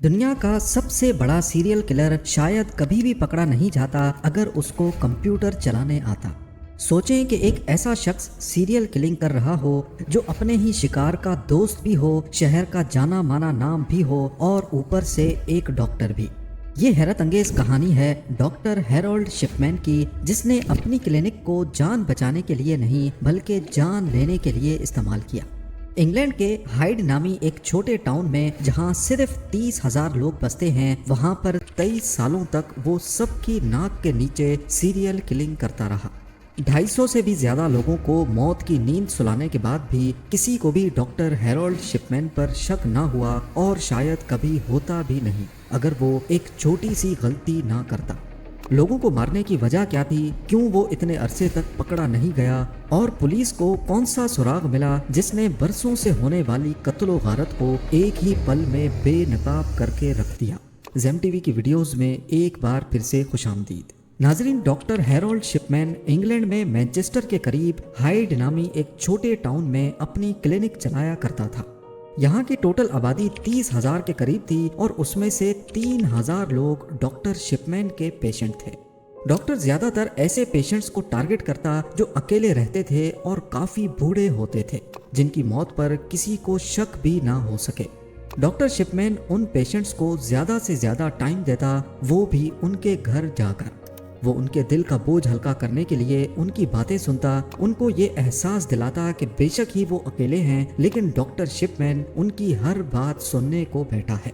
दुनिया का सबसे बड़ा सीरियल किलर शायद कभी भी पकड़ा नहीं जाता अगर उसको कंप्यूटर चलाने आता। सोचें कि एक ऐसा शख्स सीरियल किलिंग कर रहा हो जो अपने ही शिकार का दोस्त भी हो, शहर का जाना माना नाम भी हो और ऊपर से एक डॉक्टर भी। ये हैरत अंगेज कहानी है डॉक्टर हैरोल्ड शिपमैन की, जिसने अपनी क्लिनिक को जान बचाने के लिए नहीं बल्कि जान लेने के लिए इस्तेमाल किया। इंग्लैंड के हाइड नामी एक छोटे टाउन में जहां सिर्फ 30,000 लोग बसते हैं, वहां पर 23 सालों तक वो सबकी नाक के नीचे सीरियल किलिंग करता रहा। 250 से भी ज्यादा लोगों को मौत की नींद सुलाने के बाद भी किसी को भी डॉक्टर हैरोल्ड शिपमैन पर शक ना हुआ और शायद कभी होता भी नहीं अगर वो एक छोटी सी गलती ना करता। लोगों को मारने की वजह क्या थी, क्यों वो इतने अरसे तक पकड़ा नहीं गया और पुलिस को कौन सा सुराग मिला जिसने बरसों से होने वाली कत्लो गारत को एक ही पल में बेनकाब करके रख दिया। ज़ेम टीवी की वीडियोस में एक बार फिर से खुशामदीद। नाजरीन, डॉक्टर हैरोल्ड शिपमैन इंग्लैंड में मैनचेस्टर के करीब हाइड नामी एक छोटे टाउन में अपनी क्लिनिक चलाया करता था। यहाँ की टोटल आबादी 30,000 के करीब थी और उसमें से 3,000 लोग डॉक्टर शिपमैन के पेशेंट थे। डॉक्टर ज्यादातर ऐसे पेशेंट्स को टारगेट करता जो अकेले रहते थे और काफी बूढ़े होते थे, जिनकी मौत पर किसी को शक भी ना हो सके। डॉक्टर शिपमैन उन पेशेंट्स को ज्यादा से ज्यादा टाइम देता, वो भी उनके घर जाकर। वो उनके दिल का बोझ हल्का करने के लिए उनकी बातें सुनता, उनको ये एहसास दिलाता कि बेशक ही वो अकेले हैं लेकिन डॉक्टर शिपमैन उनकी हर बात सुनने को बैठा है।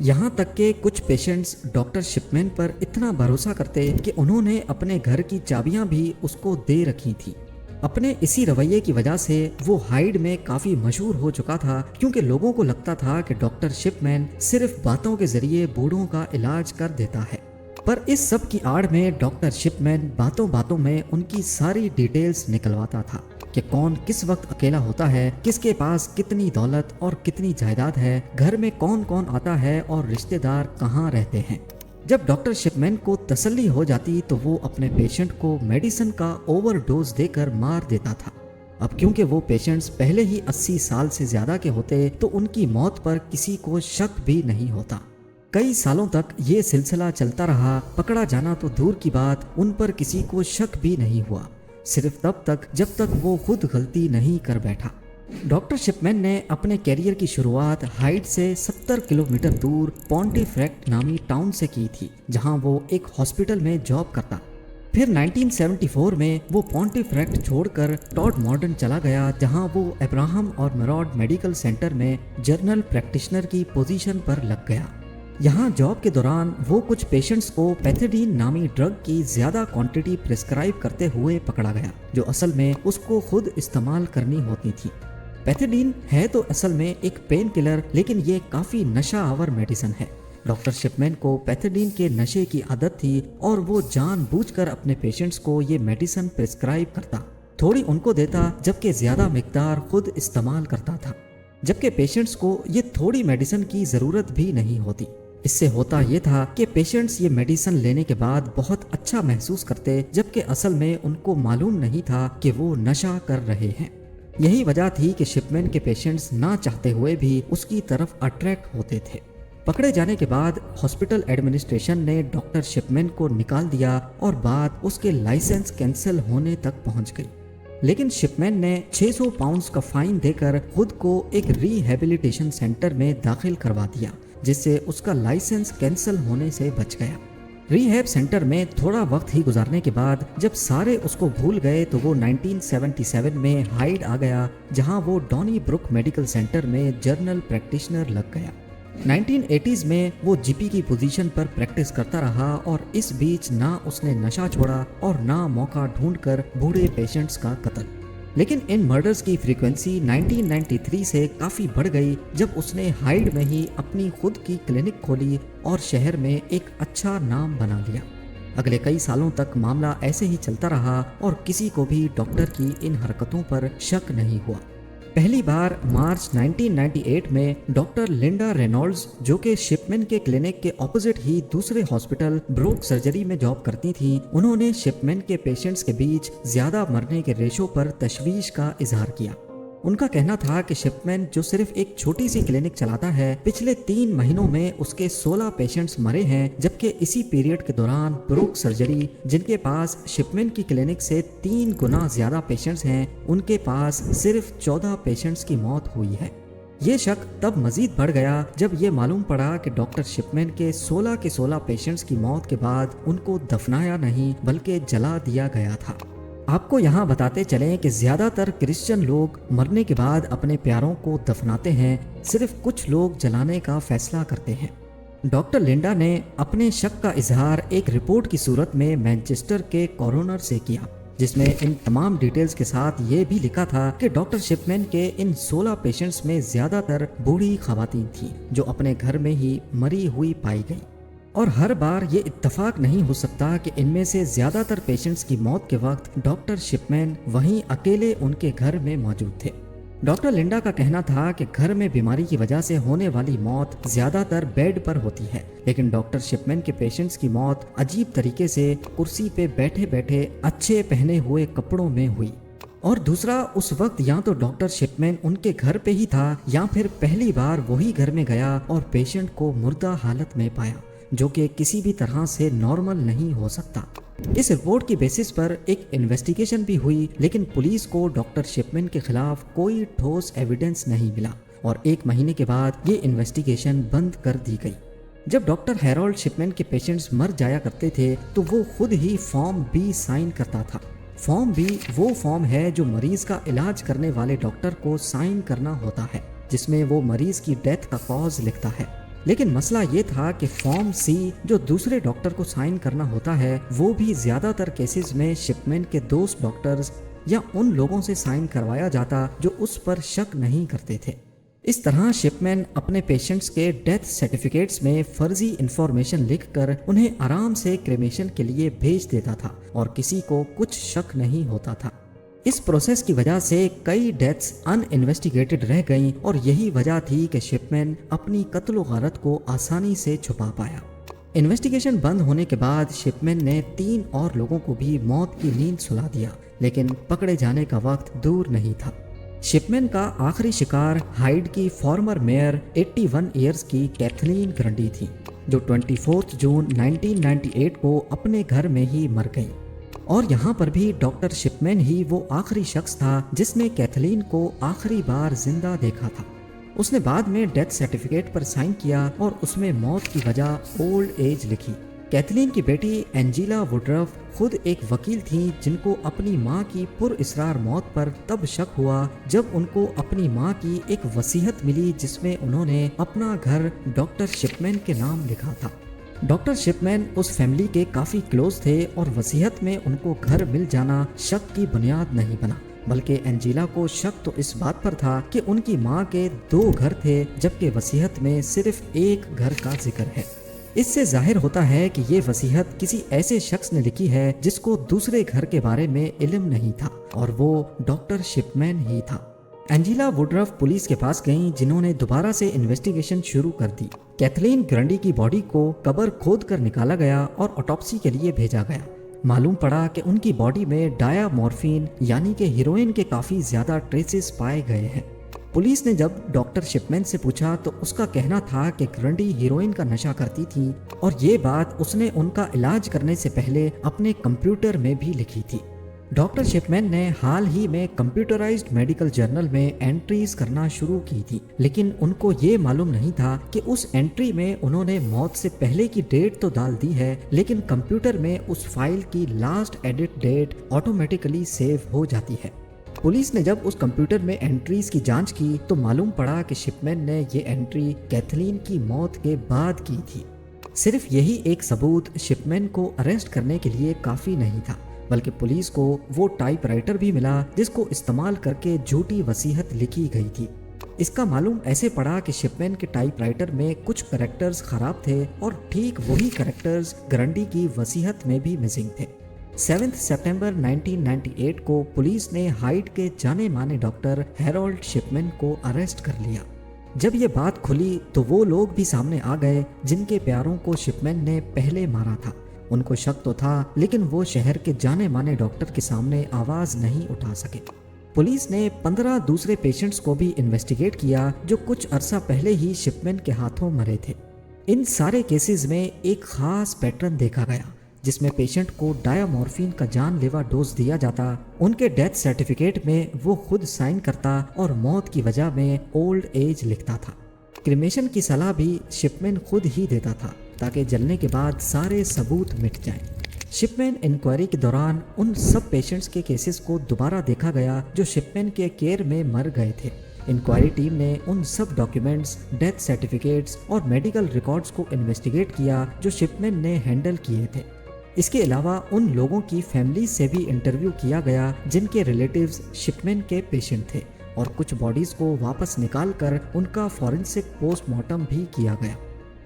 यहाँ तक के कुछ पेशेंट्स डॉक्टर शिपमैन पर इतना भरोसा करते कि उन्होंने अपने घर की चाबियां भी उसको दे रखी थी। अपने इसी रवैये की वजह से वो हाइड में काफी मशहूर हो चुका था, क्योंकि लोगों को लगता था कि डॉक्टर शिपमैन सिर्फ बातों के जरिए बूढ़ों का इलाज कर देता है। पर इस सब की आड़ में डॉक्टर शिपमैन बातों बातों में उनकी सारी डिटेल्स निकलवाता था कि कौन किस वक्त अकेला होता है, किसके पास कितनी दौलत और कितनी जायदाद है, घर में कौन कौन आता है और रिश्तेदार कहाँ रहते हैं। जब डॉक्टर शिपमैन को तसल्ली हो जाती तो वो अपने पेशेंट को मेडिसिन का ओवरडोज देकर मार देता था। अब क्योंकि वो पेशेंट्स पहले ही 80 साल से ज्यादा के होते तो उनकी मौत पर किसी को शक भी नहीं होता। कई सालों तक ये सिलसिला चलता रहा। पकड़ा जाना तो दूर की बात, उन पर किसी को शक भी नहीं हुआ, सिर्फ तब तक जब तक वो खुद गलती नहीं कर बैठा। डॉक्टर शिपमैन ने अपने कैरियर की शुरुआत हाइड से 70 किलोमीटर दूर पॉन्टीफ्रेक्ट नामी टाउन से की थी, जहां वो एक हॉस्पिटल में जॉब करता। फिर 1974 में वो पॉन्टीफ्रेक्ट छोड़कर टॉड मॉर्डन चला गया, जहां वो अब्राहम और मेरॉड मेडिकल सेंटर में जनरल प्रैक्टिशनर की पोजीशन पर लग गया। यहाँ जॉब के दौरान वो कुछ पेशेंट्स को पैथेडीन नामी ड्रग की ज्यादा क्वांटिटी प्रिस्क्राइब करते हुए पकड़ा गया, जो असल में उसको खुद इस्तेमाल करनी होती थी। पैथेडीन है तो असल में एक पेन किलर, लेकिन ये काफी नशा आवर मेडिसिन है। डॉक्टर शिपमैन को पैथेडीन के नशे की आदत थी और वो जानबूझकर अपने पेशेंट्स को ये मेडिसिन प्रिस्क्राइब करता, थोड़ी उनको देता जबकि ज्यादा मिकदार खुद इस्तेमाल करता था, जबकि पेशेंट्स को ये थोड़ी मेडिसिन की जरूरत भी नहीं होती। इससे होता ये था कि पेशेंट्स ये मेडिसिन लेने के बाद बहुत अच्छा महसूस करते, जबकि असल में उनको मालूम नहीं था कि वो नशा कर रहे हैं। यही वजह थी कि शिपमैन के पेशेंट्स ना चाहते हुए भी उसकी तरफ अट्रैक्ट होते थे। पकड़े जाने के बाद हॉस्पिटल एडमिनिस्ट्रेशन ने डॉक्टर शिपमैन को निकाल दिया और बात उसके लाइसेंस कैंसिल होने तक पहुंच गई। लेकिन शिपमैन ने 600 पाउंड का फाइन देकर खुद को एक रिहेबिलिटेशन सेंटर में दाखिल करवा दिया, जिससे उसका लाइसेंस कैंसिल होने से बच गया। रिहैब सेंटर में थोड़ा वक्त ही गुजारने के बाद जब सारे उसको भूल गए तो वो 1977 में हाइड आ गया, जहां वो डॉनी ब्रुक मेडिकल सेंटर में जनरल प्रैक्टिशनर लग गया। 1980s में वो जीपी की पोजीशन पर प्रैक्टिस करता रहा और इस बीच ना उसने नशा छोड़ा और ना मौका ढूंढकर बूढ़े पेशेंट्स का कत्ल। लेकिन इन मर्डर्स की फ्रीक्वेंसी 1993 से काफ़ी बढ़ गई, जब उसने हाइड में ही अपनी खुद की क्लिनिक खोली और शहर में एक अच्छा नाम बना लिया। अगले कई सालों तक मामला ऐसे ही चलता रहा और किसी को भी डॉक्टर की इन हरकतों पर शक नहीं हुआ। पहली बार मार्च 1998 में डॉक्टर लिंडा रेनॉल्ड्स, जो कि शिपमैन के क्लिनिक के ऑपोजिट ही दूसरे हॉस्पिटल ब्रोक सर्जरी में जॉब करती थी, उन्होंने शिपमैन के पेशेंट्स के बीच ज्यादा मरने के रेशो पर तशवीश का इजहार किया। ان کا کہنا تھا کہ شپمین جو صرف ایک چھوٹی سی کلینک چلاتا ہے، پچھلے 3 مہینوں میں اس کے 16 پیشنٹس مرے ہیں، جبکہ اسی پیریڈ کے دوران بروک سرجری، جن کے پاس شپمین کی کلینک سے 3 گنا زیادہ پیشنٹس ہیں، ان کے پاس صرف 14 پیشنٹس کی موت ہوئی ہے۔ یہ شک تب مزید بڑھ گیا جب یہ معلوم پڑا کہ ڈاکٹر شپمین کے 16 پیشنٹس کی موت کے بعد ان کو دفنایا نہیں بلکہ جلا دیا گیا تھا۔ آپ کو یہاں بتاتے چلیں کہ زیادہ تر کرسچن لوگ مرنے کے بعد اپنے پیاروں کو دفناتے ہیں، صرف کچھ لوگ جلانے کا فیصلہ کرتے ہیں۔ ڈاکٹر لنڈا نے اپنے شک کا اظہار ایک رپورٹ کی صورت میں مینچسٹر کے کورونر سے کیا، جس میں ان تمام ڈیٹیلز کے ساتھ یہ بھی لکھا تھا کہ ڈاکٹر شپمین کے ان 16 پیشنٹس میں زیادہ تر بوڑھی خواتین تھیں جو اپنے گھر میں ہی مری ہوئی پائی گئیں، اور ہر بار یہ اتفاق نہیں ہو سکتا کہ ان میں سے زیادہ تر پیشنٹس کی موت کے وقت ڈاکٹر شپمین وہیں اکیلے ان کے گھر میں موجود تھے۔ ڈاکٹر لنڈا کا کہنا تھا کہ گھر میں بیماری کی وجہ سے ہونے والی موت زیادہ تر بیڈ پر ہوتی ہے، لیکن ڈاکٹر شپمین کے پیشنٹس کی موت عجیب طریقے سے کرسی پہ بیٹھے بیٹھے اچھے پہنے ہوئے کپڑوں میں ہوئی۔ اور دوسرا، اس وقت یا تو ڈاکٹر شپمین ان کے گھر پہ ہی تھا یا پھر پہلی بار وہی گھر میں گیا اور پیشنٹ کو مردہ حالت میں پایا، جو کہ کسی بھی طرح سے نارمل نہیں ہو سکتا۔ اس رپورٹ کی بیسس پر ایک انویسٹیگیشن بھی ہوئی، لیکن پولیس کو ڈاکٹر شپمین کے خلاف کوئی ٹھوس ایویڈنس نہیں ملا، اور 1 مہینے کے بعد یہ انویسٹیگیشن بند کر دی گئی۔ جب ڈاکٹر ہیرولڈ شپمین کے پیشنٹس مر جایا کرتے تھے تو وہ خود ہی فارم بی سائن کرتا تھا۔ فارم بی وہ فارم ہے جو مریض کا علاج کرنے والے ڈاکٹر کو سائن کرنا ہوتا ہے، جس میں وہ مریض کی ڈیتھ کا کاز لکھتا ہے۔ لیکن مسئلہ یہ تھا کہ فارم سی جو دوسرے ڈاکٹر کو سائن کرنا ہوتا ہے، وہ بھی زیادہ تر کیسز میں شپمین کے دوست ڈاکٹرز یا ان لوگوں سے سائن کروایا جاتا جو اس پر شک نہیں کرتے تھے۔ اس طرح شپمین اپنے پیشنٹس کے ڈیتھ سرٹیفکیٹس میں فرضی انفارمیشن لکھ کر انہیں آرام سے کریمیشن کے لیے بھیج دیتا تھا، اور کسی کو کچھ شک نہیں ہوتا تھا۔ اس پروسیس کی وجہ سے کئی ڈیتھس ان انویسٹیگیٹڈ رہ گئیں، اور یہی وجہ تھی کہ شپمین اپنی قتل و غارت کو آسانی سے چھپا پایا۔ انویسٹیگیشن بند ہونے کے بعد شپمین نے 3 اور لوگوں کو بھی موت کی نیند سلا دیا، لیکن پکڑے جانے کا وقت دور نہیں تھا۔ شپمین کا آخری شکار ہائیڈ کی فارمر میئر 81 ایئرز کی کیتھلین گرنڈی تھی، جو 24 جون 1998 کو اپنے گھر میں ہی مر گئی۔ اور یہاں پر بھی ڈاکٹر شپمین ہی وہ آخری شخص تھا جس نے کیتھلین کو آخری بار زندہ دیکھا تھا۔ اس نے بعد میں ڈیتھ سرٹیفکیٹ پر سائن کیا اور اس میں موت کی وجہ اولڈ ایج لکھی۔ کیتھلین کی بیٹی اینجیلا وڈرف خود ایک وکیل تھیں جن کو اپنی ماں کی پر اصرار موت پر تب شک ہوا جب ان کو اپنی ماں کی ایک وصیت ملی جس میں انہوں نے اپنا گھر ڈاکٹر شپمین کے نام لکھا تھا۔ ڈاکٹر شپمین اس فیملی کے کافی کلوز تھے، اور وصیت میں ان کو گھر مل جانا شک کی بنیاد نہیں بنا، بلکہ اینجیلا کو شک تو اس بات پر تھا کہ ان کی ماں کے 2 گھر تھے، جبکہ وصیت میں صرف 1 گھر کا ذکر ہے۔ اس سے ظاہر ہوتا ہے کہ یہ وصیت کسی ایسے شخص نے لکھی ہے جس کو دوسرے گھر کے بارے میں علم نہیں تھا، اور وہ ڈاکٹر شپمین ہی تھا۔ اینجیلا وڈرف پولیس کے پاس گئیں، جنہوں نے دوبارہ سے انویسٹیگیشن شروع کر دی۔ کیتھلین گرنڈی کی باڈی کو قبر کھود کر نکالا گیا اور آٹوپسی کے لیے بھیجا گیا۔ معلوم پڑا کہ ان کی باڈی میں ڈایا مورفین یعنی کہ ہیروئن کے کافی زیادہ ٹریسز پائے گئے ہیں۔ پولیس نے جب ڈاکٹر شپمین سے پوچھا تو اس کا کہنا تھا کہ گرنڈی ہیروئن کا نشہ کرتی تھی، اور یہ بات اس نے ان کا علاج کرنے سے پہلے اپنے کمپیوٹر میں بھی لکھی تھی۔ ڈاکٹر شپمین نے حال ہی میں کمپیوٹرائزڈ میڈیکل جرنل میں انٹریز کرنا شروع کی تھی، لیکن ان کو یہ معلوم نہیں تھا کہ اس انٹری میں انہوں نے موت سے پہلے کی ڈیٹ تو ڈال دی ہے، لیکن کمپیوٹر میں اس فائل کی last edit date automatically save ہو جاتی ہے۔ پولیس نے جب اس کمپیوٹر میں انٹریز کی جانچ کی تو معلوم پڑا کہ شپمین نے یہ انٹری کیتھلین کی موت کے بعد کی تھی۔ صرف یہی ایک ثبوت شپمین کو اریسٹ کرنے کے لیے کافی نہیں تھا، بلکہ پولیس کو وہ ٹائپ رائٹر بھی ملا جس کو استعمال کر کے جھوٹی وصیت لکھی گئی تھی۔ اس کا معلوم ایسے پڑا کہ شپمین کے ٹائپ رائٹر میں کچھ کریکٹرز خراب تھے، اور ٹھیک وہی کریکٹرز گرنڈی کی وصیت میں بھی مسنگ تھے۔ 7 سپٹمبر 1998 کو پولیس نے ہائیڈ کے جانے مانے ڈاکٹر ہیرولڈ شپمین کو اریسٹ کر لیا۔ جب یہ بات کھلی تو وہ لوگ بھی سامنے آ گئے جن کے پیاروں کو شپمین نے پہلے مارا تھا۔ ان کو شک تو تھا، لیکن وہ شہر کے جانے مانے ڈاکٹر کے سامنے آواز نہیں اٹھا سکے۔ पुलिस ने 15 दूसरे पेशेंट्स को भी इन्वेस्टिगेट किया जो कुछ अरसा पहले ही शिपमैन के हाथों मरे थे। इन सारे केसेस में एक खास पैटर्न देखा गया जिसमें पेशेंट को डायामॉर्फिन का जानलेवा डोज दिया जाता, उनके डेथ सर्टिफिकेट में वो खुद साइन करता और मौत की वजह में ओल्ड एज लिखता था। क्रिमेशन की सलाह भी शिपमैन खुद ही देता था ताकि जलने के बाद सारे सबूत मिट जाएं। शिपमैन इंक्वायरी के दौरान उन सब पेशेंट्स के केसेस को दोबारा देखा गया जो शिपमैन के केयर में मर गए थे। इंक्वायरी टीम ने उन सब डॉक्यूमेंट्स, डेथ सर्टिफिकेट्स और मेडिकल रिकॉर्ड्स को इन्वेस्टिगेट किया जो शिपमैन ने हैंडल किए थे। इसके अलावा उन लोगों की फैमिली से भी इंटरव्यू किया गया जिनके रिलेटिव्स शिपमैन के पेशेंट थे और कुछ बॉडीज को वापस निकाल कर उनका फॉरेंसिक पोस्टमार्टम भी किया गया।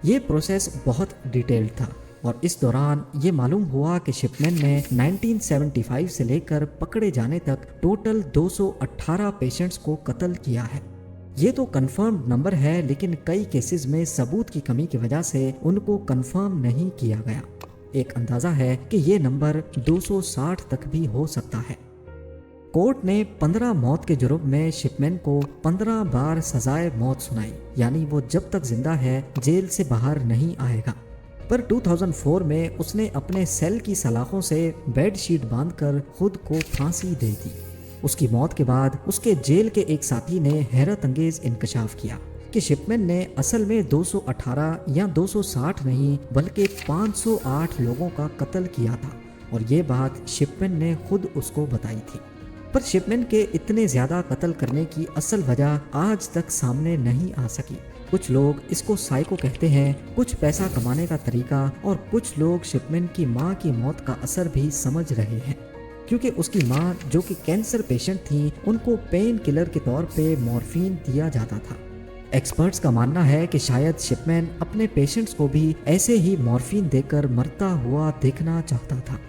ये प्रोसेस बहुत डिटेल्ड था और इस दौरान ये मालूम हुआ कि शिपमैन ने 1975 से लेकर पकड़े जाने तक टोटल 218 पेशेंट्स को कत्ल किया है। ये तो कंफर्म नंबर है, लेकिन कई केसेस में सबूत की कमी की वजह से उनको कंफर्म नहीं किया गया। एक अंदाजा है कि ये नंबर 260 तक भी हो सकता है। कोर्ट ने 15 मौत के जुर्म में शिपमैन को 15 बार सजाए मौत सुनाई, यानी वो जब तक जिंदा है जेल से बाहर नहीं आएगा। पर 2004 में उसने अपने सेल की सलाखों से बेड शीट बांधकर खुद को फांसी दे दी। उसकी मौत के बाद उसके जेल के एक साथी ने हैरत अंगेज इंकशाफ किया कि शिपमैन ने असल में 218 या 260 नहीं बल्कि 508 लोगों का कत्ल किया था और ये बात शिपमैन ने खुद उसको बताई थी। पर शिपमैन के इतने ज़्यादा कत्ल करने की असल वजह आज तक सामने नहीं आ सकी। कुछ लोग इसको साइको कहते हैं, कुछ पैसा कमाने का तरीका और कुछ लोग शिपमैन की मां की मौत का असर भी समझ रहे हैं, क्योंकि उसकी मां जो कि कैंसर पेशेंट थी उनको पेन किलर के तौर पे मॉर्फिन दिया जाता था। एक्सपर्ट्स का मानना है कि शायद शिपमैन अपने पेशेंट्स को भी ऐसे ही मॉर्फिन देकर मरता हुआ देखना चाहता था।